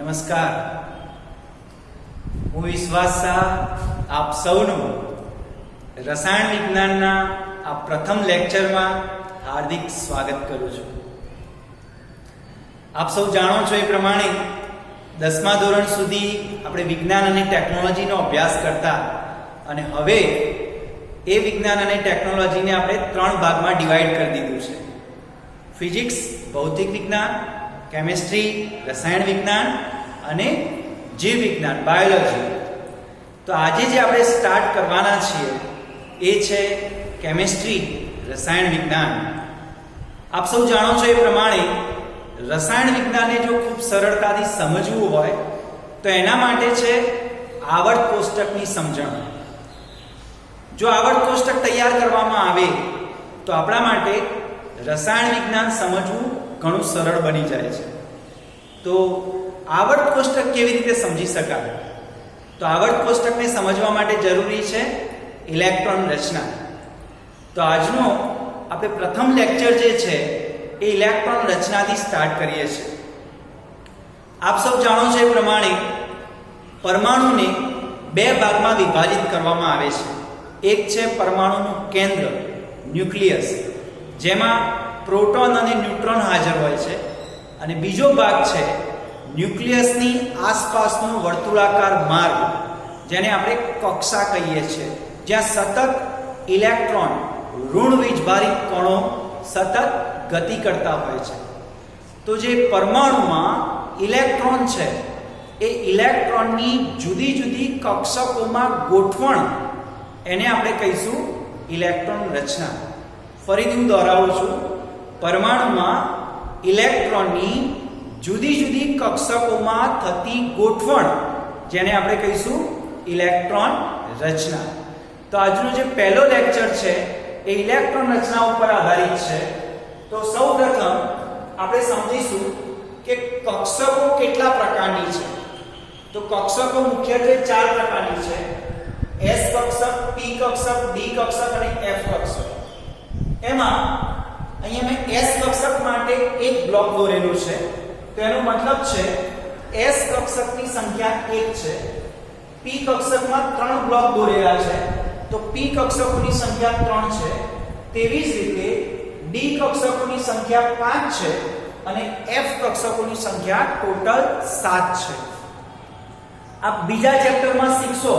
નમસ્કાર, હું વિશ્વાસ શાહ આપ સૌનું રસાયણ વિજ્ઞાનના આ પ્રથમ લેક્ચરમાં હાર્દિક સ્વાગત કરું છું. આપ સૌ જાણો છો એ પ્રમાણે 10મા ધોરણ સુધી આપણે વિજ્ઞાન અને ટેકનોલોજીનો અભ્યાસ કરતા અને હવે એ વિજ્ઞાન અને ટેકનોલોજીને આપણે 3 ભાગમાં ડિવાઈડ કરી દીધું છે. ફિઝિક્સ, ભૌતિક વિજ્ઞાન, કેમિસ્ટ્રી, રસાયણ વિજ્ઞાન અને જીવ વિજ્ઞાન, બાયોલોજી. તો આજે જે આપણે સ્ટાર્ટ કરવાના છીએ એ છે કેમિસ્ટ્રી, રસાયણ વિજ્ઞાન. આપ સૌ જાણો છો એ પ્રમાણે રસાયણ વિજ્ઞાનને જો ખૂબ સરળતાથી સમજવું હોય તો એના માટે છે આવર્ત કોષ્ટકની સમજણ. જો આવર્ત કોષ્ટક તૈયાર કરવામાં આવે તો આપણા માટે રસાયણ વિજ્ઞાન સમજવું ઘણું સરળ બની જાય છે. તો આવર્ત કોષ્ટક કેવી રીતે સમજી શકાય? તો આવર્ત કોષ્ટકને સમજવા માટે જરૂરી છે ઇલેક્ટ્રોન રચના. તો આજનો આપણે પ્રથમ લેક્ચર જે છે એ ઇલેક્ટ્રોન રચનાથી સ્ટાર્ટ કરીએ છીએ. આપ સૌ જાણો છો એ પ્રમાણે પરમાણુને 2 ભાગમાં વિભાજિત કરવામાં આવે છે. એક છે પરમાણુનું કેન્દ્ર, ન્યુક્લિયસ, જેમાં પ્રોટોન અને ન્યુટ્રોન હાજર હોય છે, અને બીજો ભાગ છે ન્યુક્લિયસની આસપાસનો વર્તુળાકાર માર્ગ, જેને આપણે કક્ષા કહીએ છીએ, જ્યાં સતત ઇલેક્ટ્રોન, ઋણ વીજભારિત કણો સતત ગતિ કરતા હોય છે. તો જે પરમાણુમાં ઇલેક્ટ્રોન છે એ ઇલેક્ટ્રોનની જુદી જુદી કક્ષકોમાં ગોઠવણ, એને આપણે કહીશું ઇલેક્ટ્રોન રચના. ફરીથી હું દોહરાવું છું, પરમાણુમાં ઇલેક્ટ્રોનની જુદી જુદી કક્ષકોમાં થતી ગોઠવણ, જેને આપણે કહીશું ઇલેક્ટ્રોન રચના. તો આજનો જે પહેલો લેક્ચર છે એ ઇલેક્ટ્રોન રચના ઉપર આધારિત છે. તો સૌપ્રથમ આપણે સમજીશું કે કક્ષકો કેટલા પ્રકારની છે. તો કક્ષકો મુખ્યત્વે 4 પ્રકારની છે: S કક્ષક, P કક્ષક, D કક્ષક અને F કક્ષક. એમાં અહીંયા મેં S કક્ષક માટે એક બ્લોક દોરેલું છે. તો એનો મતલબ છે S કક્ષકની સંખ્યા 1 છે. P કક્ષકમાં 3 બ્લોક દોરેલા છે, તો P કક્ષકોની સંખ્યા 3 છે. તેવી જ રીતે D કક્ષકોની સંખ્યા 5 છે અને F કક્ષકોની સંખ્યા ટોટલ 7 છે. આપ બીજા ચેપ્ટરમાં શીખશો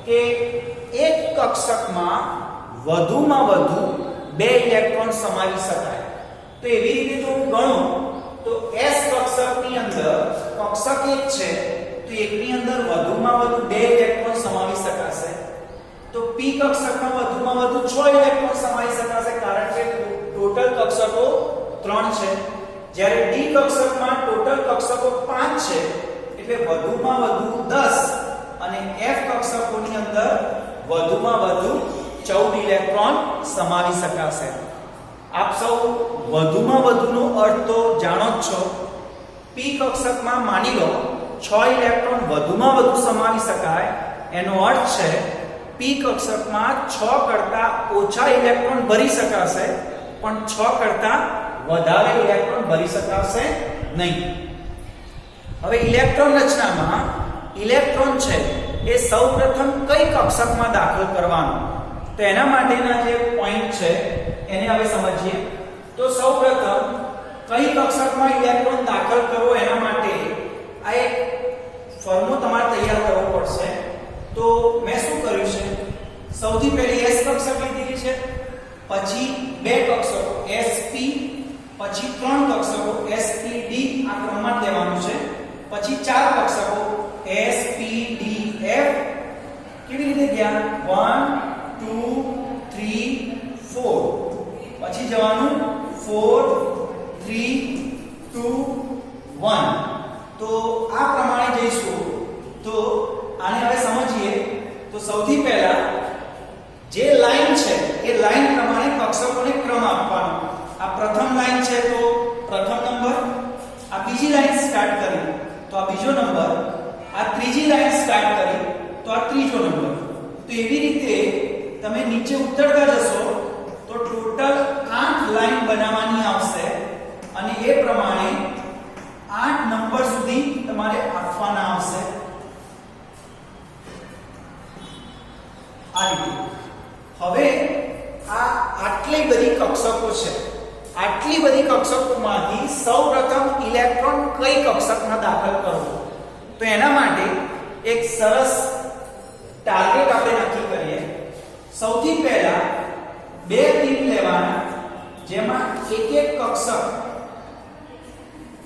કે એક કક્ષકમાં વધુમાં વધુ 2 ઇલેક્ટ્રોન સમાવી શકાય. તો એવી રીતે જો હું ગણું તો S કક્ષકની અંદર કક્ષક 1 છે, તો એકની અંદર વધુમાં વધુ 2 ઇલેક્ટ્રોન સમાવી શકાશે. તો P કક્ષકમાં વધુમાં વધુ 6 ઇલેક્ટ્રોન સમાવી શકાશે, કારણ કે ટોટલ કક્ષકો 3 છે. જ્યારે D કક્ષકમાં ટોટલ કક્ષકો 5 છે, એટલે વધુમાં વધુ 10, અને F કક્ષકોની અંદર વધુમાં વધુ 14 ઇલેક્ટ્રોન સમાવી શકાશે. આપ સૌ વધુમાં વધુનો અર્થ તો જાણો જ છો. P કક્ષકમાં માની લો 6 ઇલેક્ટ્રોન વધુમાં વધુ સમાવી શકાય, એનો અર્થ છે P કક્ષકમાં 6 કરતા ઓછા ઇલેક્ટ્રોન ભરી શકાશે, પણ 6 કરતા વધારે ઇલેક્ટ્રોન ભરી શકાશે નહીં. હવે ઇલેક્ટ્રોન રચનામાં ઇલેક્ટ્રોન છે એ સૌપ્રથમ કઈ કક્ષકમાં દાખલ કરવાનો, તો એના માટેના જે પોઈન્ટ છે એને હવે સમજીએ. તો સૌપ્રથમ કઈ કક્ષકમાં ઇલેક્ટ્રોન દાખલ કરવો એના માટે આ એક ફોર્મ્યુલો તમારે તૈયાર કરવો પડશે. તો મેં શું કર્યું છે, સૌથી પહેલી S કક્ષક લીધેલી છે, પછી 2 કક્ષકો sp, પછી 3 કક્ષકો sp d, આ ક્રમમાં લેવાનું છે, પછી 4 કક્ષકો sp d f. કેવી રીતે ગયા? 1 2 3 4, પછી જવાનું 4 3 2 1. તો આ પ્રમાણે જઈશું. તો આને હવે સમજીએ. તો સૌથી પહેલા જે લાઈન છે એ લાઈન પ્રમાણે કક્ષકોને ક્રમ આપવાનો. આ પ્રથમ લાઈન છે તો પ્રથમ નંબર, આ બીજી લાઈન સ્ટાર્ટ કરી તો આ બીજો નંબર, આ ત્રીજી લાઈન સ્ટાર્ટ કરી તો આ ત્રીજો નંબર. તો એવી રીતે તમે નીચે ઉતરતા જશો તો ટોટલ 8 લાઈન બનાવવાની આવશે, અને એ પ્રમાણે 8 નંબર સુધી તમારે આપવાના આવશે આ રીતે. હવે આ આટલી બધી કક્ષકો છે, આટલી બધી કક્ષકોમાંથી સૌપ્રથમ ઇલેક્ટ્રોન કઈ કક્ષકમાં દાખલ કરવો, તો એના માટે એક સરસ ટાર્ગેટ આપણે નક્કી કરીએ. સૌથી પહેલા બે તીર લેવાના, જેમાં એક એક કક્ષક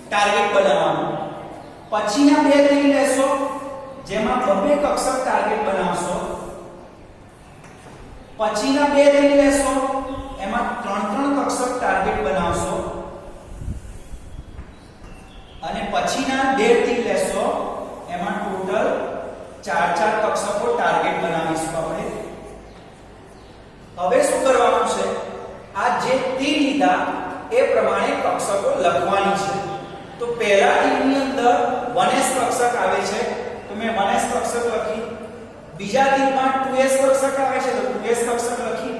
ટાર્ગેટ બનાવવાનું. પછીના બે તીર લેશો, જેમાં બે કક્ષક ટાર્ગેટ બનાવશો. પછીના બે તીર લેશો, એમાં ત્રણ કક્ષક ટાર્ગેટ બનાવશો. અને પછીના બે તીર લેશો, એમાં ટોટલ ચાર કક્ષકો ટાર્ગેટ બનાવીશું આપણે. હવે શું કરવાનું છે, આ જે તીર લીધા એ પ્રમાણે કક્ષકો લખવાની છે. તો પહેલા તીરની અંદર 1s કક્ષક આવે છે, તો મેં 1s કક્ષક લખી. બીજા તીરમાં 2s કક્ષક આવે છે, તો 2s કક્ષક લખી.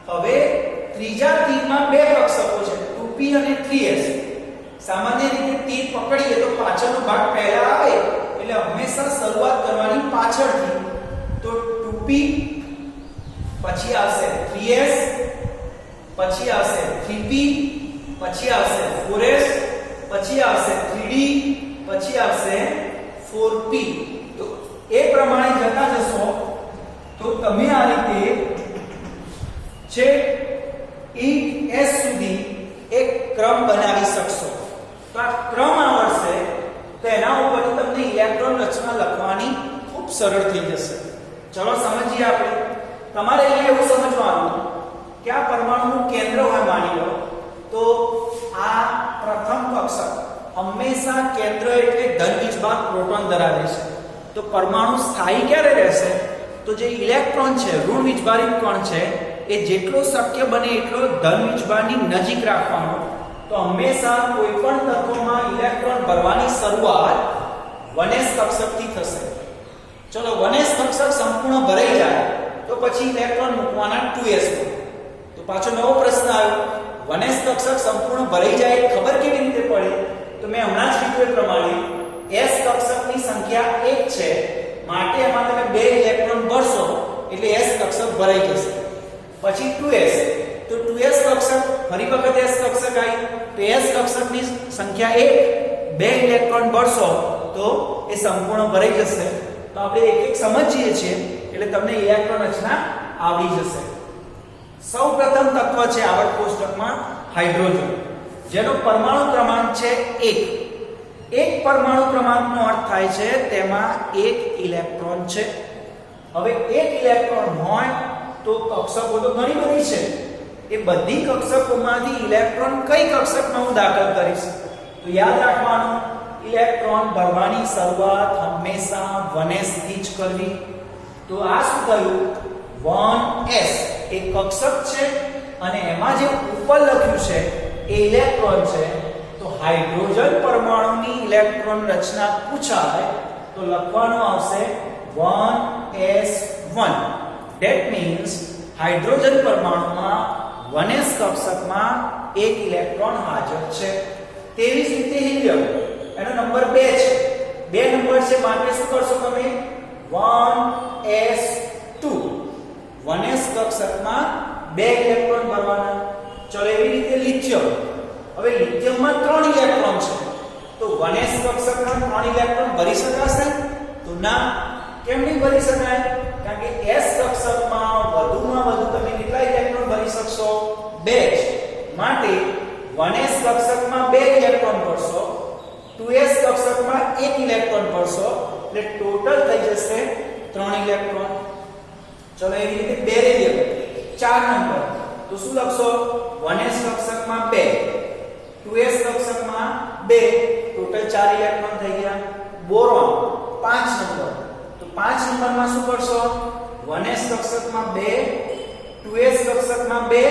હવે ત્રીજા તીરમાં બે કક્ષકો છે, 2p અને 3s. સામાન્ય રીતે તીર પકડીએ તો પાછળનો ભાગ પહેલા આવે, એટલે હંમેશા શરૂઆત કરવાની પાછળથી. તો 2p, પછી આવશે 3s, પછી આવશે 3p, પછી આવશે 4s, પછી આવશે 3d, પછી આવશે 4p. તો એ પ્રમાણે જતા જશો તો તમે આ રીતે છે s સુધી એક ક્રમ બનાવી શકશો. તો આ ક્રમ આવડશે તો એના ઉપરથી તમને ઇલેક્ટ્રોન રચના લખવાની ખૂબ સરળ થઈ જશે. ચલો સમજીએ આપણે. તમારે અહીંયા એવું સમજવાનું કે આ પરમાણુનું કેન્દ્ર હોય, માની લો તો આ પ્રથમ કક્ષક હંમેશા કેન્દ્ર એટલે ધન વીજભાર પ્રોટોન ધરાવે છે. તો પરમાણુ સ્થાયી ક્યારે રહેશે, તો જે ઇલેક્ટ્રોન છે, ઋણ વીજભારિત કણ છે, એ જેટલો શક્ય બને એટલો ધન વીજભારની નજીક રાખવાનો. તો હંમેશા કોઈ પણ તત્વમાં ઇલેક્ટ્રોન ભરવાની શરૂઆત 1s કક્ષકથી થશે. ચલો 1s કક્ષક સંપૂર્ણ ભરાઈ જાય તો પછી ઇલેક્ટ્રોન મૂકવાના 2s માં. તો પાછો નવો પ્રશ્ન આવ્યો, 1s કક્ષક સંપૂર્ણ ભરાઈ જાય ખબર કેવી રીતે પડે, તો મેં હમણાં જ કીધું એ પ્રમાણે s કક્ષકની સંખ્યા 1 છે, માટે એમાં તમે 2 ઇલેક્ટ્રોન ભરશો એટલે s કક્ષક ભરાઈ જશે. પછી 2s, તો 2s કક્ષક ફરી વખત s કક્ષક આવી તો s કક્ષકની સંખ્યા 1, 2 ઇલેક્ટ્રોન ભરશો તો એ સંપૂર્ણ ભરાઈ જશે. તો આપણે એક એક સમજીએ છીએ એટલે તમને ઇલેક્ટ્રોન રચના આવડી જશે. સૌપ્રથમ તત્વ છે આવર્ત કોષ્ટકમાં હાઇડ્રોજન, જેનો પરમાણુ ક્રમાંક છે 1. એક પરમાણુ ક્રમાંકનો અર્થ થાય છે તેમાં એક ઇલેક્ટ્રોન છે. હવે એક ઇલેક્ટ્રોન હોય તો કક્ષકો તો ઘણી બધી છે, એ બધી કક્ષકોમાંથી ઇલેક્ટ્રોન કઈ કક્ષકમાં હું દાખલ કરીશ, તો યાદ રાખવાનું ઇલેક્ટ્રોન ભરવાની શરૂઆત હંમેશા 1s થી જ કરવી. તો આ શું થયું, 1s એ કક્ષક છે અને એમાં જે ઉપર લખ્યું છે એ ઇલેક્ટ્રોન છે. તો હાઇડ્રોજન પરમાણુની ઇલેક્ટ્રોન રચના પૂછાય તો લખવાનું આવશે 1s1. ધેટ મીન્સ હાઇડ્રોજન પરમાણુમાં 1s કક્ષકમાં એક ઇલેક્ટ્રોન હાજર છે. તેવી જ રીતે હિલિયમ, એનો નંબર 2 છે, 2 નંબર છે, માટે શું કરશો તમે 1s2. 1s કક્ષકમાં 2 ઇલેક્ટ્રોન ભરવાના. ચલો એવી રીતે લિથિયમ, હવે લિથિયમમાં 3 ઇલેક્ટ્રોન છે, તો 1s કક્ષકમાં 3 ઇલેક્ટ્રોન ભરી શકાશે, તો ના. કેમ નહીં ભરી શકાય, કારણ કે s કક્ષકમાં વધુમાં વધુ તમે કેટલા ઇલેક્ટ્રોન ભરી શકશો, 2 જ. માટે 1s કક્ષકમાં 2 ઇલેક્ટ્રોન ભરશો, 2s કક્ષકમાં 1 ઇલેક્ટ્રોન ભરશો, એટલે ટોટલ થઈ જશે 3 ઇલેક્ટ્રોન. ચલો એવી રીતે બેરિલિયમ 4 નંબર, તો શું લખશો, 1s કક્ષકમાં 2, 2s કક્ષકમાં 2, ટોટલ 4 ઇલેક્ટ્રોન થઈ ગયા. બોરોન 5 નંબર, તો 5 નંબરમાં શું કરશો, 1s કક્ષકમાં 2, 2s કક્ષકમાં 2,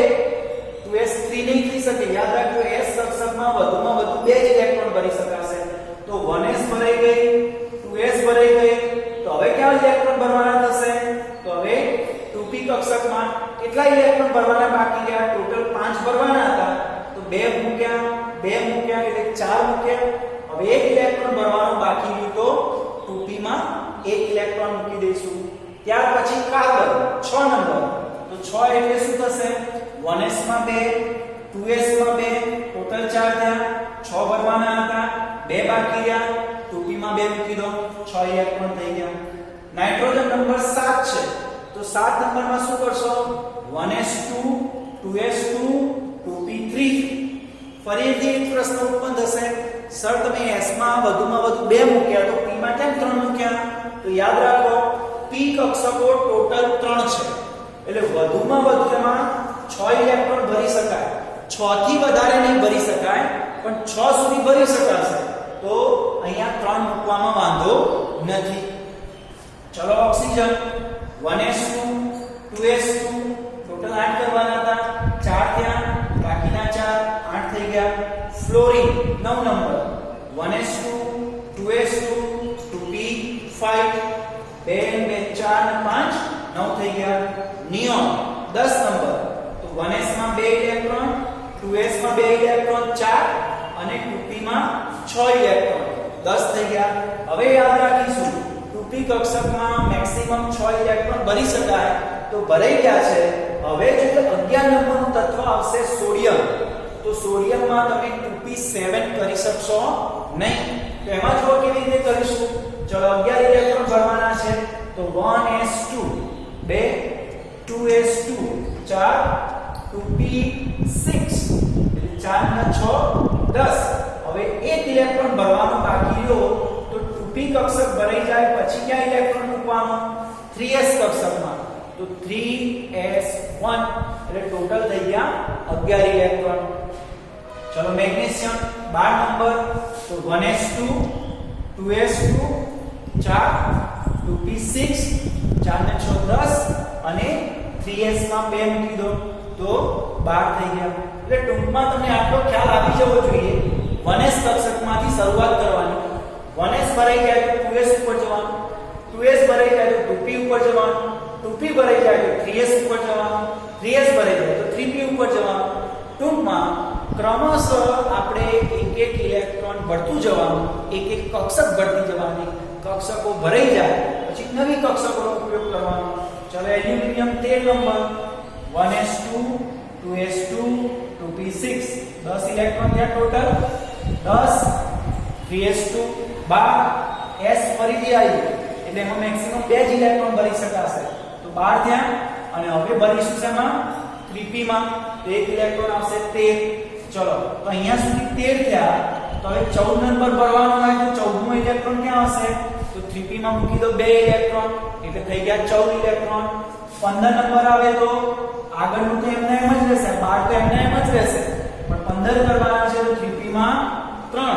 2s 3 નહીં થઈ શકે, યાદ રાખજો s કક્ષકમાં વધુમાં વધુ 2 જ ઇલેક્ટ્રોન ભરી શકાશે. તો 1s ભરાઈ ગઈ, 2s ભરાઈ ગઈ, તો હવે કેટલા ઇલેક્ટ્રોન ભરવાના થશે, તો હવે 2p કક્ષકમાં કેટલા ઇલેક્ટ્રોન ભરવાના બાકી રહ્યા, ટોટલ 5 ભરવાના હતા, તો 2 મૂક્યા, 2 મૂક્યા એટલે 4 મૂક્યા. હવે એક ઇલેક્ટ્રોન ભરવાનો બાકી રહ્યું તો 2p માં એક ઇલેક્ટ્રોન મૂકી દઈશું. ત્યાર પછી કાર્બન 6 નંબર, તો 6 એટલે શું થશે? 1s માં 2, 2s માં 2, ટોટલ 4 થયા. 6 ભરવાના હતા, 2 બાકી રહ્યા, 2p માં 2 મૂકી દો, 6 ઇલેક્ટ્રોન થઈ ગયા. નાઇટ્રોજન નંબર 7 છે, તો 7 નંબરમાં શું કરશો? 1s2, 2s2, 2p3. ફરીથી એક પ્રશ્ન ઉત્પન્ન થશે, સર તમે s માં વધુમાં વધુ 2 મૂક્યા તો p માં કેમ 3 મૂક્યા? તો યાદ રાખો p કક્ષકો ટોટલ 3 છે, એટલે વધુમાં વધુ એમાં 6 ઇલેક્ટ્રોન ભરી શકાય. 6 થી વધારે નહીં ભરી શકાય, પણ 6 સુધી ભરી શકાશે. તો અહીંયા 3 મૂકવામાં વાંધો નથી. ચલો ઓક્સિજન 1s2, 2s2, ટોટલ 8 કરવાના હતા, 4 થયા, બાકીના 4 8 થઈ ગયા. Fluorine 9 number, 1s2, 2s2, 2p5, 2 2 4 5 9 થઈ ગયા. નિયોન 10 નંબર, તો 1s માં 2 ઇલેક્ટ્રોન, 2s માં 2 ઇલેક્ટ્રોન 4 અને 2p માં 6 ઇલેક્ટ્રોન 10 થઈ ગયા. હવે યાદ રાખીશું 2p કક્ષકમાં મેક્સિમમ 6 ઇલેક્ટ્રોન ભરી શકાય, તો ભરાઈ ગયા છે. હવે જો 11 નંબરનું તત્વ આવશે સોડિયમ, તો સોડિયમમાં તમે 2p7 કરી શકશો નહીં. તો એમાં જો કેવી રીતે કરીશું? ચલો 11 ઇલેક્ટ્રોન ભરવાના છે, તો 1s2 2, 2s2 4, 2p6 એટલે 4 ના 6 10. હવે એક ઇલેક્ટ્રોન ભરવાનો બાકી રહ્યો, તો 2p કક્ષક ભરાઈ જાય પછી ક્યાં ઇલેક્ટ્રોન મૂકવાનો? 3s કક્ષકમાં, તો 3s1 એટલે ટોટલ થઈ ગયા 11 ઇલેક્ટ્રોન. ચલો મેગ્નેશિયમ 12 નંબર, તો 1s2, 2s2 4, 2p6 4 ને 6 10 અને 3s માં 2 મૂકી દો, તો 12 થઈ ગયા. એટલે ટૂંકમાં તમને આટલો ખ્યાલ આવી જવો જોઈએ. 1s કક્ષકમાંથી શરૂઆત કરવાની. 1s ભરાઈ જાય તો 2s ઉપર જવાનું, 2s ભરાઈ જાય તો 2p ઉપર જવાનું, 2p ભરાઈ જાય તો 3s ઉપર જવાનું, 3s ભરાઈ જાય તો 3p ઉપર જવાનું. ટૂંકમાં ક્રમશઃ આપણે એક એક ઇલેક્ટ્રોન ભરતું જવાનું, એક એક કક્ષક ભરતી જવાની. કક્ષકો ભરાઈ જાય પછી નવી કક્ષકોનો ઉપયોગ કરવાનો. ચલો aluminium 13 number, 1s2, 2s2, 2p6 10 electron થયા ટોટલ 10, 3s2 12, s ફરીથી આવી એટલે એમાં મેક્સિમમ 2 જ ઇલેક્ટ્રોન ભરી શકાશે, તો 12 થયા. અને હવે ભરીશું શેમાં? 3p માં, તો એક ઇલેક્ટ્રોન આવશે 13. ચલો તો અહીંયા સુધી 13 થયા, તો હવે 14 નંબર ભરવાનો હોય તો 14મો ઇલેક્ટ્રોન ક્યાં હશે? તો 3p માં મૂકી દો 2 ઇલેક્ટ્રોન એટલે થઈ ગયા 14 ઇલેક્ટ્રોન. 15 નંબર આવે તો આગળનું તો એમને એમ જ રહેશે, 12 તો એમને એમ જ રહેશે, પણ 15 કરવાના છે તો 3p માં 3,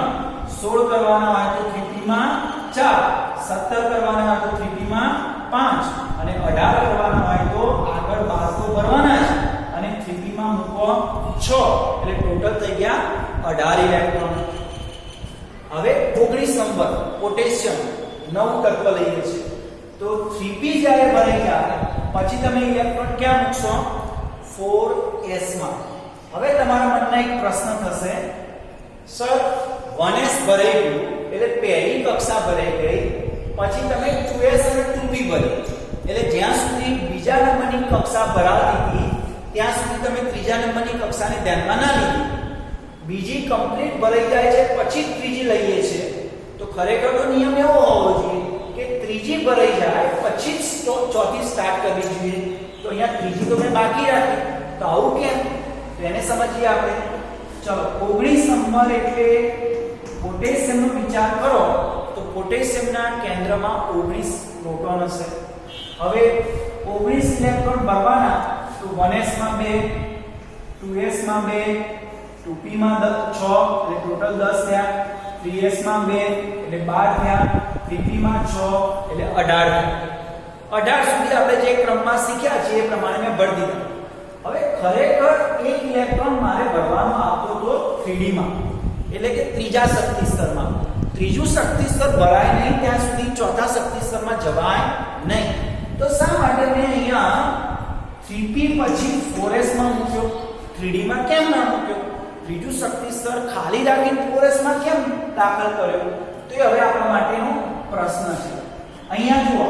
16 કરવાના હોય તો 3p માં 4, 17 કરવાના હોય તો 3p માં 5 અને 18 કરવાના હોય તો આગળ 12 તો ભરવાના છે અને 3p માં મૂકો 6 એટલે ટોટલ થઈ ગયા 18 ઇલેક્ટ્રોન. હવે 19 નંબર પોટેશિયમ 9 તત્વ લઈએ છે, તો 3p જ્યારે ભરાઈ જાય પછી તમે ઇલેક્ટ્રોન ક્યાં મૂકશો? 4s માં. હવે તમારા મનમાં એક પ્રશ્ન થશે, સર 1s ભરાઈ ગયું એટલે પહેલી કક્ષા ભરાઈ ગઈ, પછી તમે 2s અને 2p ભરી, એટલે જ્યાં સુધી બીજા નંબરની કક્ષા ભરાતી હતી ત્યાં સુધી તમે ત્રીજા નંબરની કક્ષાને ધ્યાનમાં ના લીધી. બીજી કમ્પ્લીટ ભરાઈ જાય છે પછી ત્રીજી લઈએ છે, તો ખરેખર તો નિયમ એવો હોવો જોઈએ કે ત્રીજી ભરાઈ જાય પછી જ ચોથી સ્ટાર્ટ કરવી જોઈએ. તો અહીંયા ત્રીજી તો મેં બાકી રાખી, તો આવું કેમ? તો એને સમજીએ આપણે. ચલો 19 નંબર એટલે પોટેશિયમનો વિચાર કરો તો પોટેશિયમના કેન્દ્રમાં 19 પ્રોટોન હશે. હવે 19 ઇલેક્ટ્રોન ભરવાના, તો 1s માં 2, 2s માં 2, 2p માં 6 એટલે ટોટલ 10 થયા, 3s માં 2 એટલે 12 થયા, 3p માં 6 એટલે 18 થયા. 18 સુધી આપણે જે ક્રમમાં શીખ્યા છે એ પ્રમાણે મેં ભરી દીધા. હવે ખરેખર એક ઇલેક્ટ્રોન મારે ભરવાનો આવતો તો 3d માં, એટલે કે ત્રીજા શક્તિ સ્તરમાં. ત્રીજું શક્તિ સ્તર ભરાય નહીં ત્યાં સુધી ચોથા શક્તિ સ્તરમાં જવાય નહીં. તો શા માટે મેં અહીંયા 3p પછી 4s માં મૂક્યો, 3d માં કેમ ના મૂક્યો? ત્રીજું શક્તિ સ્તર ખાલી રાખીને ફોરેસમાં કેમ દાખલ કર્યો? તો એ હવે આપણા માટેનો પ્રશ્ન છે. અહીંયા જુઓ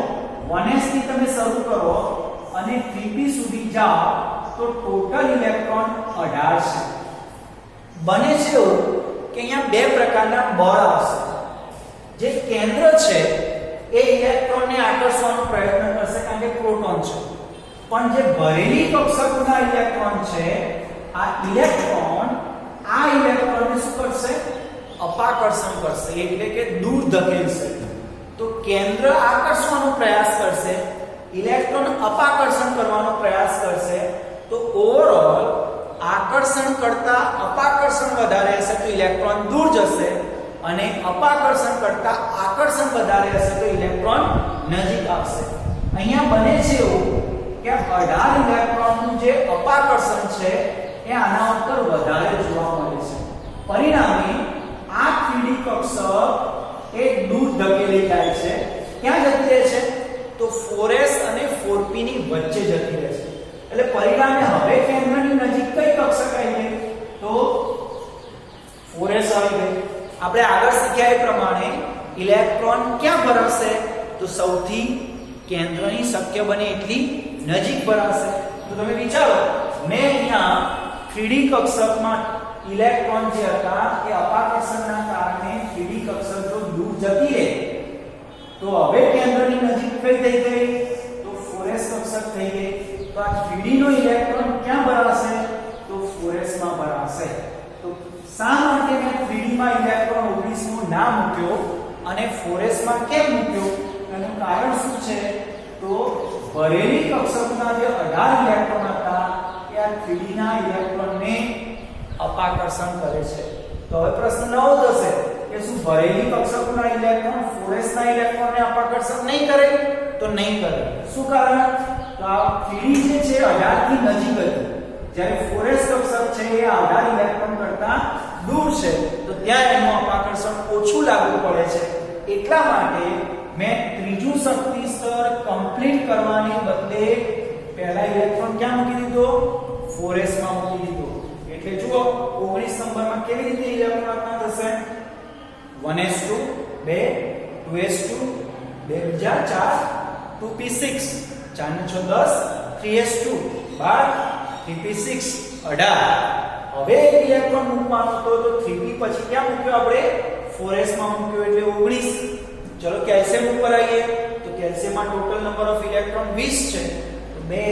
1s થી તમે શરૂ કરો અને 3p સુધી જાઓ તો ટોટલ ઇલેક્ટ્રોન 18 છે. બને છે એવું કે અહીંયા બે પ્રકારના બળ આવશે. જે કેન્દ્ર છે એ ઇલેક્ટ્રોનને આકર્ષવાનો પ્રયત્ન કરશે કારણ કે પ્રોટોન છે, પણ જે ભરેલી કક્ષકના ઇલેક્ટ્રોન છે આ ઇલેક્ટ્રોન ઇલેક્ટ્રોનને શું કરશે? અપાકર્ષણ કરશે, એટલે કે દૂર ધકેલશે. તો કેન્દ્ર આકર્ષવાનો પ્રયાસ કરશે, ઇલેક્ટ્રોન અપાકર્ષણ કરવાનો પ્રયાસ કરશે. તો ઓવરઓલ આકર્ષણ કરતા અપાકર્ષણ વધારે હશે તો ઇલેક્ટ્રોન દૂર જશે, અને અપાકર્ષણ કરતા આકર્ષણ વધારે હશે તો ઇલેક્ટ્રોન નજીક આવશે. અહીંયા બને છે એવું કે 18 ઇલેક્ટ્રોનનું જે અપાકર્ષણ છે એ આના ઉપર વધારે જોવા મળે છે. પરિણામે આ 3D કક્ષક એ દૂર ધકેલી જાય છે. ક્યાં જતી રહે છે? તો 4s અને 4p ની વચ્ચે જતી રહે છે. એટલે પરિણામે હવે કેન્દ્રની નજીક કઈ કક્ષક આવી ગઈ? તો 4s આવી ગઈ. આપણે આગળ શીખ્યા એ પ્રમાણે ઇલેક્ટ્રોન ક્યાં ભરાશે? તો સૌથી કેન્દ્રની શક્ય બને એટલી નજીક ભરાશે. તો તમે વિચારો, મેં અહીંયા 3D કક્ષકમાં ઇલેક્ટ્રોન જે હતા એ અપાકર્ષણના કારણે 3D કક્ષક જો દૂર જતી રહે તો હવે કેન્દ્રની નજીક કઈ થઈ ગઈ? તો 4s કક્ષક થઈ ગઈ. તો આ 3D નો ઇલેક્ટ્રોન ક્યાં ભરાશે? તો 4s માં ભરાશે. તો શા માટે મેં 3D માં ઇલેક્ટ્રોન 19 નો ના મૂક્યો અને 4s માં કેમ મૂક્યો? એનું કારણ શું છે? તો ભરેલી કક્ષકના જે 18 ઇલેક્ટ્રોન હતા એ આ 3D ના ઇલેક્ટ્રોનને અપાકર્ષણ કરે છે. તો હવે પ્રશ્ન નવો થશે કે શું ભરેલી કક્ષકના ઇલેક્ટ્રોન 4s ના ઇલેક્ટ્રોનને અપાકર્ષણ નહીં કરે? તો નહીં કરે. શું કારણ? તો આ 3D જે છે 18 થી નજીક હતી, જ્યારે 4s કક્ષક છે એ 18 ઇલેક્ટ્રોન કરતા દૂર છે, તો ત્યાં એનું અપાકર્ષણ ઓછું લાગુ પડે છે. એટલા માટે મેં ત્રીજું શક્તિ સ્તર કમ્પ્લીટ કરવાને બદલે પહેલા ઇલેક્ટ્રોન ક્યાં મૂકી દીધો? 4s માં મૂકી દીધો. એટલે જુઓ 19 નંબરમાં કેવી રીતે ઇલેક્ટ્રોન રચના થશે? 1s2 2 2s2 2 બીજા 4 2p6 4 ને 6 10 3s2 12 3p6 18. હવે ઇલેક્ટ્રોન મૂકવાનો હતો તો 3p પછી ક્યાં મૂક્યો આપણે? 4s માં મૂક્યો એટલે 19. ચલો કેલ્શિયમ ઉપર આવીએ તો કેલ્શિયમમાં ટોટલ નંબર ઓફ ઇલેક્ટ્રોન 20 છે. તો 2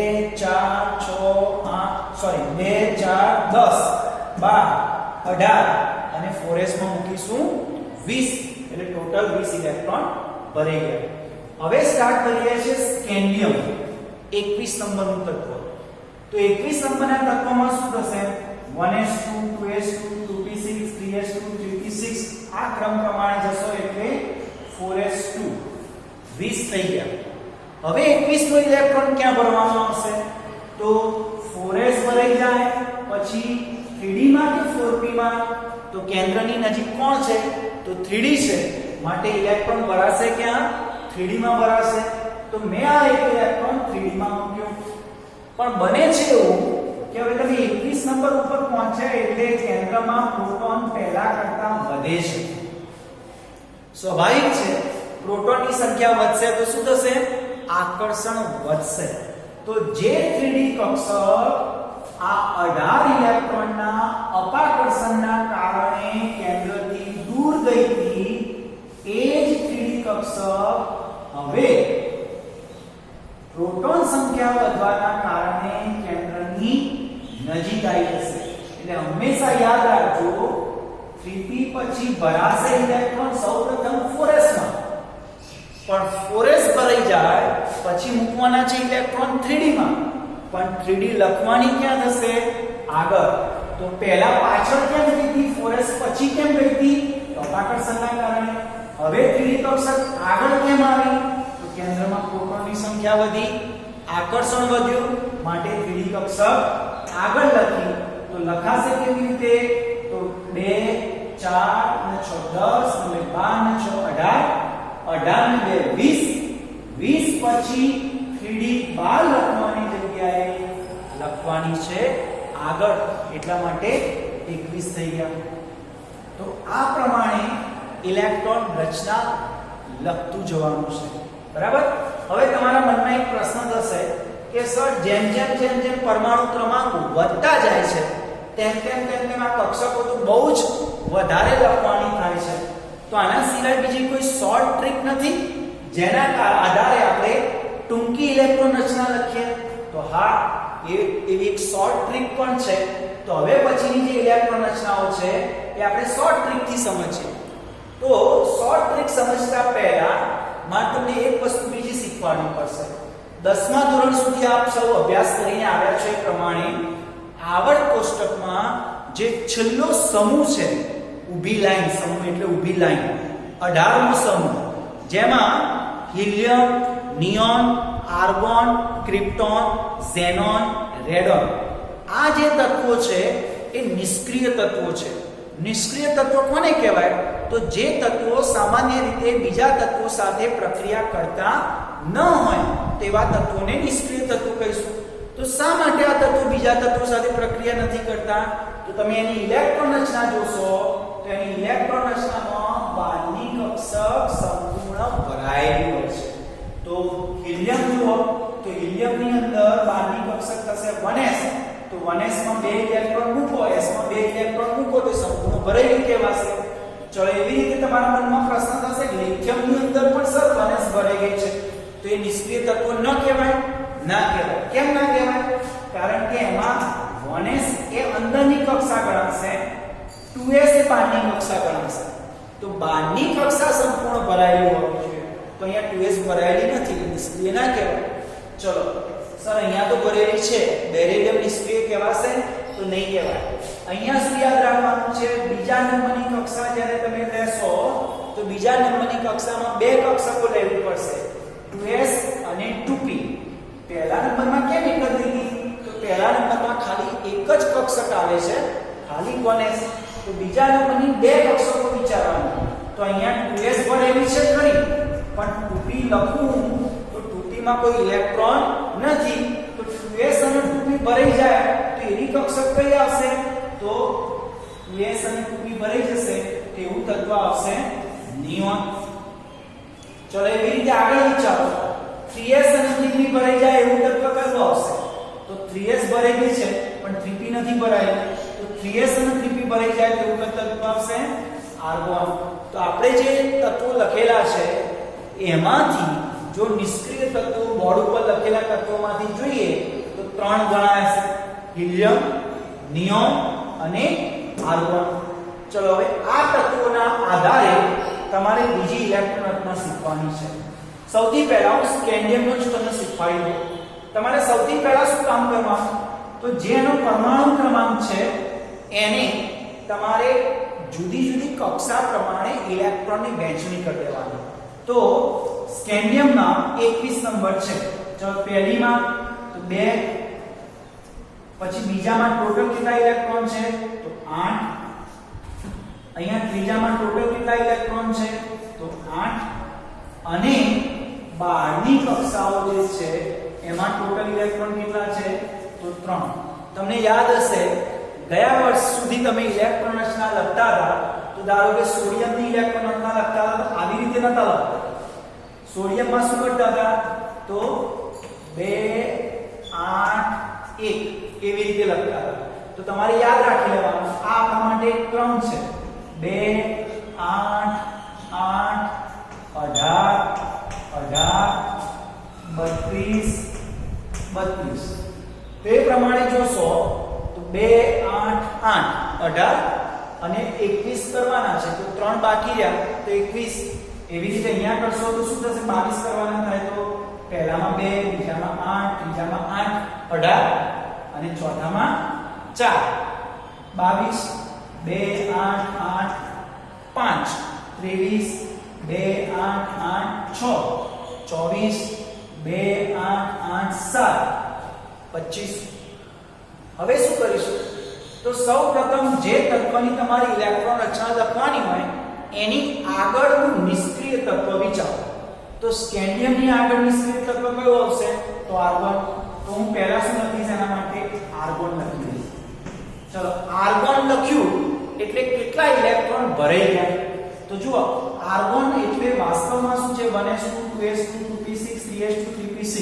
4 6 8 સોરી 2 4 10 12 18 અને 4s માં મૂકીશું 20 એટલે ટોટલ 20 ઇલેક્ટ્રોન ભરાઈ ગયા. હવે સ્ટાર્ટ કરીએ છીએ સ્કેન્ડિયમ 21 નંબરનું તત્વ. તો 21 નંબરના તત્વમાં શું થશે? 1s2 2s2 2p6 3s2 3p6 આ ક્રમ પ્રમાણે જશો એટલે 4s2 20 થઈ ગયા. હવે 21 નો ઇલેક્ટ્રોન ક્યાં ભરવાનો આવશે? તો 4s ભરાઈ જાય પછી 3d માં કે 4p માં? તો કેન્દ્રની નજીક કોણ છે? તો 3d છે, માટે ઇલેક્ટ્રોન ભરાશે ક્યાં? 3d માં ભરાશે. તો મેં આ એક ઇલેક્ટ્રોન 3d માં મૂક્યો. પણ બને છે એવું કે હવે તમે 21 નંબર ઉપર પહોંચ્યા એટલે કેન્દ્રમાં પ્રોટોન પહેલા કરતા વધે છે. સ્વાભાવિક છે, પ્રોટોનની સંખ્યા વધશે તો શું થશે? આકર્ષણ વધશે. તો જે 3D કક્ષક આ 18 ઇલેક્ટ્રોનના અપાકર્ષણના કારણે કેન્દ્રથી દૂર ગઈ હતી એ જ 3D કક્ષક હવે પ્રોટોન સંખ્યા વધવાના કારણે કેન્દ્રની નજીક આવી જશે. એટલે હંમેશા યાદ રાખજો 3p પછી ભરાશે ઇલેક્ટ્રોન સૌપ્રથમ 4s માં, પણ 4s ભરાઈ જાય પછી મૂકવાના છે ઇલેક્ટ્રોન 3d માં. પણ 3d લખવાની ક્યાં થશે? આગળ. તો પહેલા પાછળ કેમ ગઈ હતી? 4s પછી કેમ ગઈ હતી? અપાકર્ષણના કારણે. હવે 3d કક્ષક આગળ કેમ આવી? તો કેન્દ્રમાં પ્રોટોનની સંખ્યા વધી, આકર્ષણ વધ્યું, માટે 3d કક્ષક આગળ લખી. તો લખાશે કેવી રીતે? તો 2 4 અને 6 10 અને 12 અને 6 18 18 ને 2 20 20 પછી 3d 12 લખવાની જગ્યાએ લખવાની છે આગળ. એટલા માટે 21 થઈ ગયા. તો આ પ્રમાણે ઇલેક્ટ્રોન રચના લખતું જવાનું છે. બરાબર. હવે તમારા મનમાં એક પ્રશ્ન થશે કે સર જેમ જેમ પરમાણુ ક્રમાંક વધતા જાય છે તેમ આ કક્ષકો તો બહુ જ વધારે લખવાની થાય છે. તો આના સિવાય બીજી કોઈ શોર્ટ ટ્રીક નથી જેના આધારે આપણે ટૂંકી ઇલેક્ટ્રોન રચના લખીએ? તો હા, એવી એક શોર્ટ ટ્રીક પણ છે. તો હવે પછીની જે ઇલેક્ટ્રોન રચનાઓ છે એ આપણે શોર્ટ ટ્રીક થી સમજીએ. તો શોર્ટ ટ્રીક સમજતા પહેલા મારે તમને એક વસ્તુ બીજી શીખવાની પડશે. 10મા ધોરણ સુધી આપ સૌ અભ્યાસ કરીને આવ્યા છો એ પ્રમાણે આવર્ત કોષ્ટકમાં જે છેલ્લો સમૂહ છે, ઊભી લાઈન, સમૂહ એટલે ઊભી લાઈન, 18મો સમૂહ, જેમાં helium, neon, argon, krypton, xenon, radon, આ જે તત્વો છે એ નિષ્ક્રિય તત્વો છે. નિષ્ક્રિય તત્વો કોને કહેવાય? તો જે તત્વો સામાન્ય રીતે બીજા તત્વો સાથે પ્રક્રિયા કરતા ન હોય તેવા તત્વોને નિષ્ક્રિય તત્વો કહીશું. તો શા માટે આ તત્વો બીજા તત્વો સાથે પ્રક્રિયા નથી કરતા? તો તમે એની ઇલેક્ટ્રોન રચના જોશો તો એની ઇલેક્ટ્રોન રચનામાં બહારની કક્ષક સંપૂર્ણ ભરાયેલી હોય છે. તો હિલિયમ જુઓ તો હિલિયમની અંદર બહારની કક્ષક થશે 1s. તો 1s માં 2 ઇલેક્ટ્રોન મૂકો, s માં 2 ઇલેક્ટ્રોન મૂકો તો સંપૂર્ણ ભરેલી કહેવાશે. ચલો, એવી રીતે તમારા મનમાં પ્રશ્ન થશે કે લિથિયમની અંદર પણ સર 1s ભરાઈ ગઈ છે તો એ નિષ્ક્રિય તત્વ ન કહેવાય? ના કહેવાય. કેમ ના કહેવાય? કારણ કે એમાં 1s એ અંદરની કક્ષા ગણાશે, 2s એ બહારની કક્ષા ગણાશે. તો બહારની કક્ષા સંપૂર્ણ ભરાયેલી હોવી જોઈએ. તો અહીંયા 2s ભરાયેલી નથી, નિષ્ક્રિય ના કહેવાય. ચલો સર, અહીંયા તો ભરેલી છે, બેરિલિયમ નિષ્ક્રિય કહેવાશે? તો નહીં કહેવાય. અહીંયા શું યાદ રાખવાનું છે? બીજા નંબરની કક્ષા જ્યારે તમે લેશો તો બીજા નંબરની કક્ષામાં બે કક્ષકો લેવી પડશે, 2s અને 2p. પહેલા નંબરમાં કેમ એક જ લીધી? તો પહેલા નંબરમાં ખાલી એક જ કક્ષક આવે છે, ખાલી 1s. તો બીજા નંબરની બે કક્ષકો વિચારવાનું. તો અહીંયા 2s ભરેલી છે ખરી, પણ 2p લખું તો 2p માં કોઈ ઇલેક્ટ્રોન નથી. તો 2s અને 2p ભરાઈ જાય તો એવી કક્ષક કઈ આવશે? તો 2s અને 2p ભરાઈ જશે એવું તત્વ આવશે નિયોન. ચલો, એવી રીતે આગળ વિચારો. 3s અને 3p ભરાઈ જાય એવું તત્વ કયું આવશે? તો 3s ભરેલી છે પણ 3p નથી ભરાયેલી. તો 3s અને 3p ભરાઈ જાય તો એવું તત્વ આવશે આર્ગોન. તો આપણે જે તત્વો લખેલા છે એમાંથી જો નિષ્ક્રિય તત્વો બોર્ડ ઉપર લખેલા તત્વોમાંથી જોઈએ તો 3 ગણાય છે, હિલિયમ, નિયોન અને આર્ગોન. ચલો, હવે આ તત્વોના આધારે તમારે બીજી ઇલેક્ટ્રોન રચના શીખવાની છે. સૌથી પહેલા હું સ્કેન્ડિયમનો જ તમને શીખવાડી દઉં. તમારે સૌથી પહેલા શું કામ કરવાનું? તો જેનો પરમાણુ ક્રમાંક છે એને તમારે જુદી જુદી કક્ષા પ્રમાણે ઇલેક્ટ્રોનની વહેંચણી કરી દેવાની. તો સ્કેન્ડિયમમાં 21 નંબર છે. ચલો, પહેલીમાં તો 2, પછી બીજામાં ટોટલ કેટલા ઇલેક્ટ્રોન છે? તો 8. અહીંયા ત્રીજામાં ટોટલ કેટલા ઇલેક્ટ્રોન છે? તો 8. અને બહારની કક્ષાઓ જે છે એમાં ટોટલ ઇલેક્ટ્રોન કેટલા છે? તો 3. તમને યાદ હશે ગયા વર્ષ સુધી તમે ઇલેક્ટ્રોન રચના લખતા હતા તો ધારો કે સોડિયમની ઇલેક્ટ્રોન રચના લખતા હતા તો આવી રીતે નતા લખતા. સોડિયમમાં શું કરતા હતા? તો 2, 8, 1 એવી રીતે લખતા હતા. તો તમારે યાદ રાખી લેવાનું, આ આપણા માટે એક ક્રમ છે. 2, 8, 8, 18, 18, 32, 32. તો એ પ્રમાણે જોશો તો 2, 8, 8, 18 અને 21 કરવાના છે. તો 3 બાકી રહ્યા તો 21. એવી રીતે અહીંયા કરશો તો શું થશે? 22 કરવાના થાય. તો પહેલામાં 2, બીજામાં 8, ત્રીજામાં 8, 18 અને ચોથામાં 4, 22. 2, 8, 8, 5, 23, 2, 8, 8, 6, 24, 2, 8, 8, 7, 25. હવે શું કરીશું? તો સૌપ્રથમ જે તત્વની તમારી ઇલેક્ટ્રોન રચના લખવાની હોય એની આગળનું નિષ્ક્રિય તત્વ વિચારો. તો સ્કેન્ડિયમની આગળ નિષ્ક્રિય તત્વ કયું આવશે? તો આર્ગોન. તો હું પહેલા શું લખીશ? એના માટે આર્ગોન લખી દઈશ. ચલો આર્ગોન લખ્યું એટલે કેટલા ઇલેક્ટ્રોન ભરાઈ ગયા? તો જુઓ આર્ગોન એટલે વાસ્તવમાં શું છે 1s2 2s2 2p6 3s2 3p6.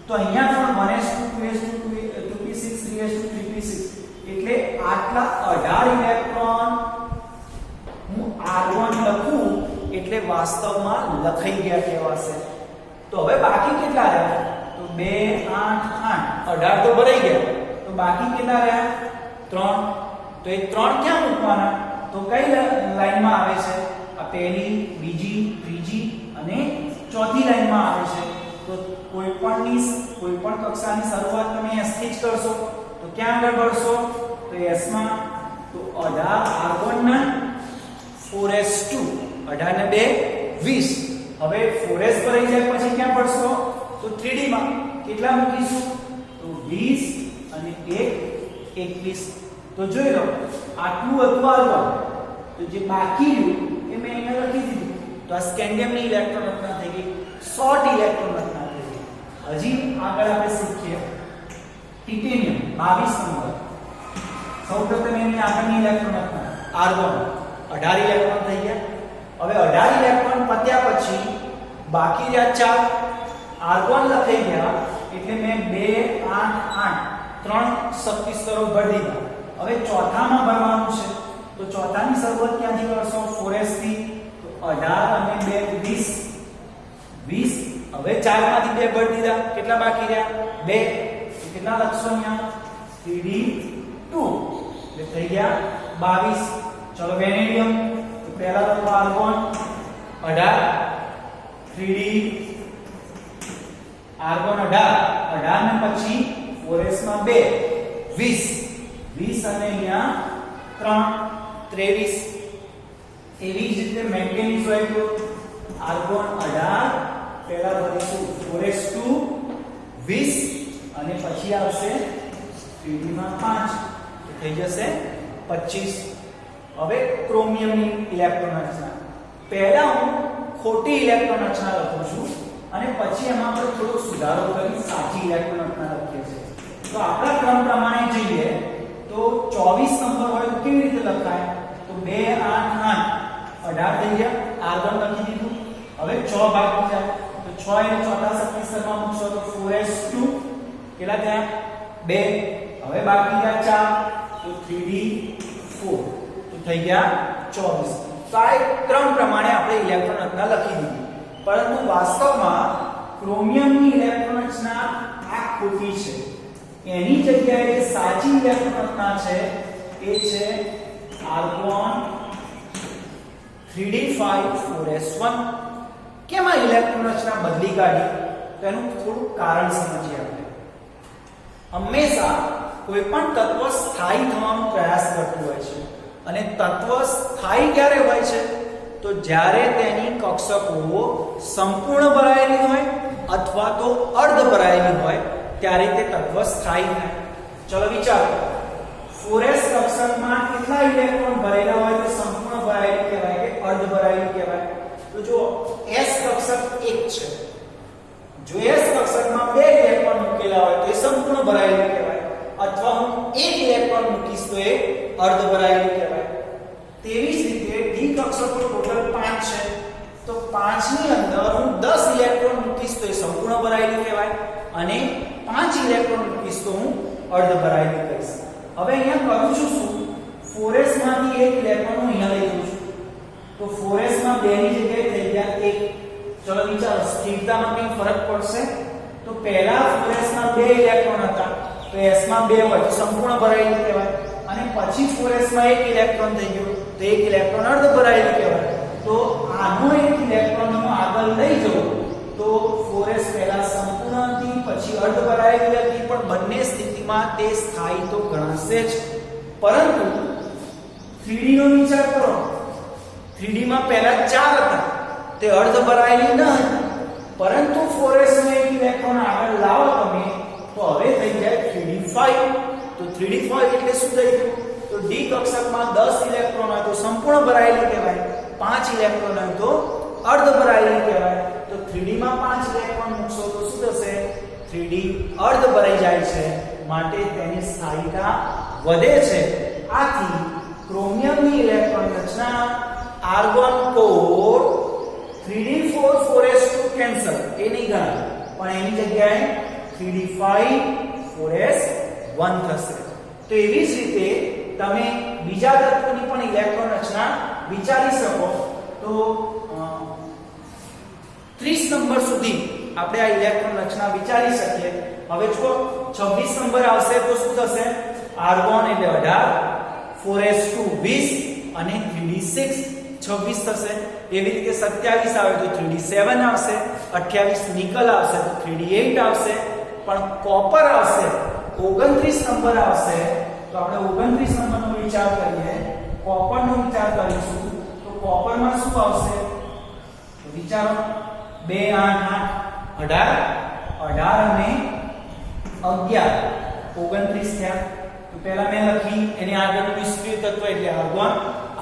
તો અહીંયા પણ 1s2 2s2 2p6 3s2 3p6 એટલે આટલા 18 ઇલેક્ટ્રોન હું આર્ગોન લખું એટલે વાસ્તવમાં લખાઈ ગયા કહેવાશે. તો હવે બાકી કેટલા રહ્યા? તો 2 8 8 18 તો ભરાઈ ગયા. તો બાકી કેટલા રહ્યા? 3. તો એ 3 ક્યાં મૂકવાના? તો કઈ લાઈનમાં આવે છે? આ પહેલી, બીજી, ત્રીજી અને ચોથી લાઈનમાં આવે છે. તો કોઈ પણ કક્ષાની શરૂઆત તમે S થી જ કરશો. તો ક્યાં આગળ વળશો? તો S માં. તો 18 આર્ગોનના 4s2 18 ને 2 20. હવે 4s ભરાઈ જાય પછી ક્યાં પડશો? તો 3d માં કેટલા મૂકીશું? તો 20 અને 1 21. તો જોઈ લો આટલું હતું આર્ગોન. તો જે બાકી રહ્યું એ મેં અહીંયા લખી દીધું. તો આ સ્કેન્ડિયમની ઇલેક્ટ્રોન રચના થઈ ગઈ, શોર્ટ ઇલેક્ટ્રોન રચના થઈ ગઈ. હજી આગળ આપણે શીખીએ ટિટેનિયમ 22 નંબર. સૌપ્રથમ એની આગળની ઇલેક્ટ્રોન રચના આર્ગોન 18 ઇલેક્ટ્રોન થઈ ગયા. હવે 18 ઇલેક્ટ્રોન પત્યા પછી બાકી રહ્યા 4 આર્ગોન લખાઈ ગયા એટલે મેં 2 8 8 3 શક્તિ સ્તરો ભરી દીધા. હવે ચોથામાં ભરવાનું છે. તો ચોથાની શરૂઆત ક્યાંથી કરશો? 4s થી. તો 18 અને 2 20. હવે 4 માંથી 2 ભરી દીધા. કેટલા બાકી રહ્યા? 2. તો કેટલા લખશો અહીંયા? 3d2 એટલે થઈ ગયા 22. ચલો વેનેડિયમ. તો પહેલા તો આર્ગોન 18 3d આર્ગોન 18 ને પછી 4s માં 2 20 અને અહીંયા 3 23. એવી જ રીતે મેંગેનીઝ હોય તો આર્ગોન 18 પહેલા ભરીશું 4s2 20 અને પછી આવશે 3d માં 5 તો થઈ જશે 25. હવે ક્રોમિયમની ઇલેક્ટ્રોન રચના. પહેલા હું ખોટી ઇલેક્ટ્રોન રચના લખું છું અને પછી એમાં આપણે થોડો સુધારો કરી સાચી ઇલેક્ટ્રોન રચના લખીએ છીએ. તો આપણા ક્રમ પ્રમાણે જોઈએ તો 24 નંબર હોય તો કેવી રીતે લખાય? તો 2 8 8 18 થઈ ગયા. આર્ગોન લખી દીધું. હવે 6 બાકી જાય. તો 6 એને ચોથા શક્તિ સ્તરમાં મૂકશો તો 4s2 કેટલા થયા? 2. હવે બાકી ગયા 4 તો 3d4 તો થઈ ગયા 24. તો આ ક્રમ પ્રમાણે આપણે ઇલેક્ટ્રોન રચના લખી દીધી. પરંતુ વાસ્તવમાં ક્રોમિયમની ઇલેક્ટ્રોન રચના આ ખોટી છે. એની જગ્યાએ જે સાચી ઇલેક્ટ્રોન રચના છે એ છે આર્ગોન 3d5 4s1. કેમ આ ઇલેક્ટ્રોન રચના બદલી કાઢી? તેનું થોડું કારણ સમજીએ આપણે. હંમેશા કોઈ પણ તત્વ સ્થાયી થવાનો પ્રયાસ કરતું હોય છે અને તત્વ સ્થાયી ક્યારે હોય છે? તો જ્યારે તેની કક્ષકો સંપૂર્ણ ભરાયેલી હોય અથવા તો અર્ધ ભરાયેલી હોય ત્યારે તે તત્વ સ્થાયી થાય. ચલો વિચારો 4s કક્ષકમાં કેટલા ઇલેક્ટ્રોન ભરેલા હોય તો સંપૂર્ણ ભરાયેલી કહેવાય કે અર્ધ ભરાયેલી કહેવાય? તો જો s કક્ષક 1 છે. જો s કક્ષકમાં 2 ઇલેક્ટ્રોન મૂકેલા હોય તો એ સંપૂર્ણ ભરાયેલી કહેવાય અથવા હું 1 ઇલેક્ટ્રોન મૂકીશ તો એ અર્ધ ભરાયેલી કહેવાય. તેવી જ રીતે d કક્ષકો ટોટલ 5 છે. તો 5 ની અંદર હું 10 ઇલેક્ટ્રોન મૂકીશ તો એ સંપૂર્ણ ભરાયેલી કહેવાય અને 5 ઇલેક્ટ્રોન મૂકીશ તો હું અર્ધ ભરાયેલી કહીશ. હવે અહીંયા કરું છું શું? 4s માંથી 1 ઇલેક્ટ્રોન હું અહીંયા લઈ લઉં છું. તો 4s માં 2 ની જગ્યાએ થઈ ગયા 1. ચલો વિચારો સ્થિરતામાં કંઈ ફરક પડશે? તો પહેલા 4s માં 2 ઇલેક્ટ્રોન હતા તો s માં 2 હોય તો સંપૂર્ણ ભરાયેલી કહેવાય અને પછી 4s માં 1 ઇલેક્ટ્રોન થઈ ગયો તો 1 ઇલેક્ટ્રોન અર્ધ ભરાયેલી કહેવાય. તો આનો 1 ઇલેક્ટ્રોન હું આગળ લઈ જાઉં તો 4s પહેલા સંપૂર્ણ હતી પછી અર્ધ ભરાયેલી હતી પણ બંને સ્થિતિમાં તે સ્થાયી તો ગણાશે જ. પરંતુ 3d નો વિચાર કરો. 3d માં પહેલા 4 હતા તે અર્ધ ભરાયેલી ન હતી પરંતુ 4s માં 1 ઇલેક્ટ્રોન આગળ લાવો તમે તો હવે થઈ જાય 3d5. તો 3d5 એટલે શું થઈ ગયું? તો d કક્ષકમાં 10 ઇલેક્ટ્રોન હોય તો સંપૂર્ણ ભરાયેલી કહેવાય, 5 ઇલેક્ટ્રોન હોય તો અર્ધ ભરાયેલી કહેવાય. તો 3d માં 5 ઇલેક્ટ્રોન મૂકશો તો શું થશે? 3d અર્ધ ભરાઈ જાય છે માટે તેની સ્થાયીતા વધે છે. આથી ક્રોમિયમની ઇલેક્ટ્રોન રચના argon core 3d4 4s2 cancel એ નહીં ગણાય, પણ એની જગ્યાએ 3d5 4s1 થશે. તો એવી જ રીતે તમે બીજા તત્વોની પણ ઇલેક્ટ્રોન રચના વિચારી શકો. તો 30 નંબર સુધી આપણે આ ઇલેક્ટ્રોન રચના વિચારી શકીએ. હવે જો 26 નંબર આવશે તો શું થશે? આર્ગોન એટલે 18, 4s2 20 અને 3d6 26 થશે. એવી રીતે 27 આવે તો 3d7 આવશે, 28 નિકલ આવશે તો 3d8 આવશે. પણ કોપર આવશે 29 નંબર આવશે તો આપણે 29 નંબરનો વિચાર કરીએ. કોપરનો વિચાર કરીશું તો કોપરમાં શું આવશે? તો વિચારો 2 8 8 18 અને 11 29 થયા. તો પહેલા મેં લખી એની આગળનું નિષ્ક્રિય તત્વ એટલે આર્ગોન.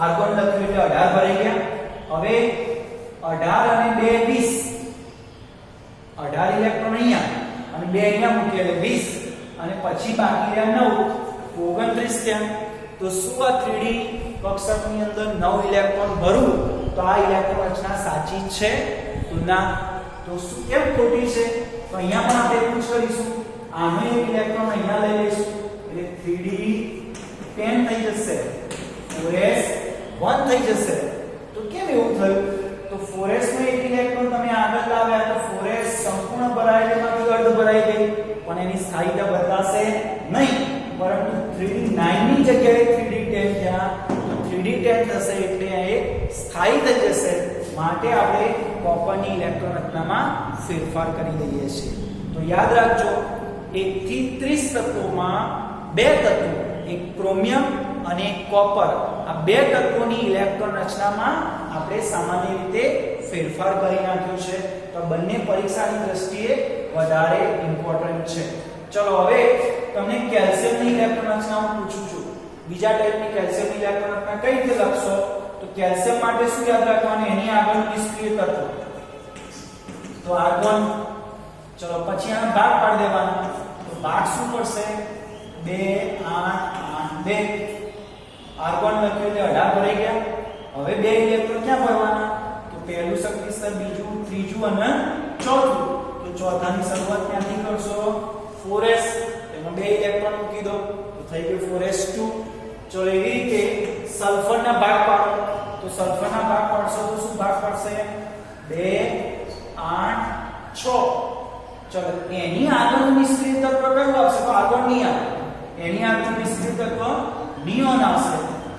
આર્ગોન લખ્યું એટલે 18 ભરાઈ ગયા. હવે 18 અને 2 20, 18 ઇલેક્ટ્રોન અહીંયા અને 2 અહીંયા મૂકીએ એટલે 20 અને પછી બાકી રહ્યા 9 29 થયા. તો શું આ 3D કક્ષકની અંદર 9 ઇલેક્ટ્રોન ભરું તો આ ઇલેક્ટ્રોન રચના સાચી છે? તો ના. તો શું કેમ ખોટી છે? તો અહીંયા પણ આપણે એવું જ કરીશું. આનો એક ઇલેક્ટ્રોન અહીંયા લઈ લઈશું એટલે 3d10 થઈ જશે, 4s1 થઈ જશે. તો કેમ એવું થયું? તો 4s નો એક ઇલેક્ટ્રોન તમે આગળ લાવ્યા તો 4s સંપૂર્ણ ભરાય એમાંથી અર્ધ ભરાઈ ગઈ, પણ એની સ્થાયીતા બદલાશે નહીં, પરંતુ 3d9 ની જગ્યાએ 3d10 થયા. તો 3d10 થશે એટલે આ એક સ્થાયી થઈ જશે. માટે આપણે કોપરની ઇલેક્ટ્રોન રચનામાં ફેરફાર કરી દઈએ છીએ. તો યાદ રાખજો 1 થી 30 તત્વોમાં બે તત્વો, એક ક્રોમિયમ અને એક કોપર, આ બે તત્વોની ઇલેક્ટ્રોન રચનામાં આપણે સામાન્ય રીતે ફેરફાર કરી નાખ્યો છે. તો બંને પરીક્ષાની દ્રષ્ટિએ વધારે ઇમ્પોર્ટન્ટ છે. ચલો હવે તમને કેલ્શિયમની ઇલેક્ટ્રોન રચના હું પૂછું છું. બીજા ટાઈપની કેલ્શિયમની ઇલેક્ટ્રોન રચના કઈ રીતે લખશો? તો કેલ્શિયમ માટે શું યાદ રાખવાનું? એની આગળનું નિષ્ક્રિય તત્વ તો આર્ગોન. ચલો પછી આનો ભાગ પાડી દેવાનો. તો ભાગ શું પડશે? 2 8 8 2. આર્ગોન લખ્યું એટલે 18 ભરાઈ ગયા. હવે બે ઇલેક્ટ્રોન ક્યાં ભરવાના? તો પહેલું શક્તિ સ્તર, બીજું, ત્રીજું અને ચોથું. તો ચોથાની શરૂઆત ક્યાંથી કરશો? 4s, એમાં બે ઇલેક્ટ્રોન મૂકી દો તો થઈ ગયું 4s2. ચલો એવી રીતે સલ્ફરના ભાગ પાડો. તો સલ્ફરના ભાગ પાડશો તો શું ભાગ પડશે? 2 8 6. ચલો એની આગળનું નિષ્ક્રિય તત્વ કયું આવશે? તો આર્ગોન નહીં આવે. એની આગળનું નિષ્ક્રિય તત્વ નિયોન આવશે.